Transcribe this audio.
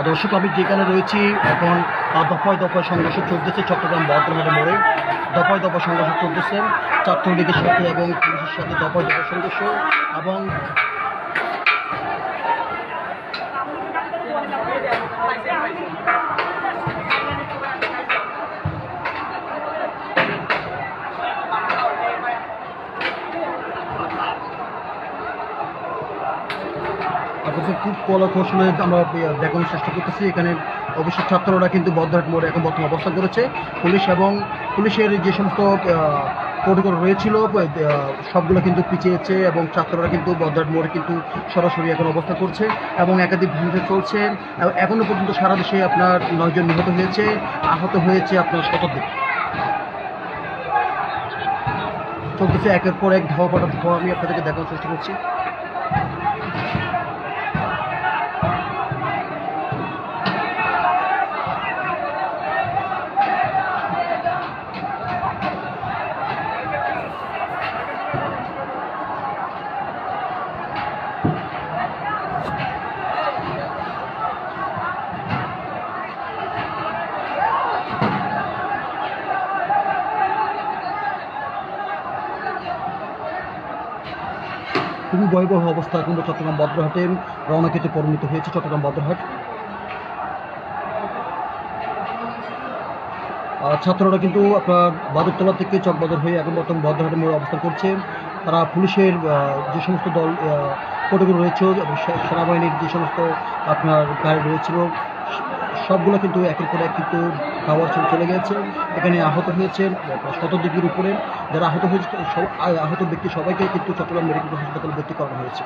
দর্শক, আমি যেখানে রয়েছি এখন দফায় দফায় সংঘর্ষ চলতেছে চট্টগ্রাম বর্ধমানের মোড়ে। দফায় দফায় সংঘর্ষ চলতেছে ছাত্রলীগের সাথে এবং পুলিশের সাথে দফায় দফায় সংঘর্ষ। এবং আপনাদের খুব কৌশলে আমরা দেখানোর চেষ্টা করতেছি। এখানে অবশ্যই ছাত্ররা কিন্তু বদ্ধহাট মোড়ে এখন বর্তমান অবস্থান করেছে। পুলিশ এবং পুলিশের যে সমস্ত প্রোটোকল রয়েছিল সবগুলো কিন্তু পিছিয়েছে এবং ছাত্ররা কিন্তু বদ্ধহাট মোড়ে কিন্তু সরাসরি এখন অবস্থান করছে এবং একাধিক ভূমিকা চলছে। এখনও পর্যন্ত সারা দেশে আপনার 9 জন নিহত হয়েছে, আহত হয়েছে আপনার শতাধিক। চলতেছে একের পর এক ধাওয়া পাটা ধাওয়া, আমি আপনাদেরকে দেখানোর চেষ্টা করছি। খুবই ভয়াবহ অবস্থা কিন্তু চট্টগ্রাম বদ্রহাটে রওনাকেতে পরিণত হয়েছে চট্টগ্রাম বদ্রহাট। ছাত্ররা কিন্তু আপনার বাদুরতলা থেকে চকবাজার হয়ে এখন বর্তমান বদ্রহাটের মোড়ে অবস্থান করছে। তারা পুলিশের যে সমস্ত দল প্রোটোকল রয়েছে এবং সেনাবাহিনীর যে সমস্ত আপনার গাড়ি রয়েছিল সবগুলো কিন্তু একের পর এক কিন্তু খাবার চলে গেছে। এখানে আহত হয়েছে শতাধিকের উপরে। যারা আহত হয়েছে আহত ব্যক্তি সবাইকে কিন্তু চট্টগ্রাম মেডিকেল হাসপাতালে ভর্তি করানো হয়েছে।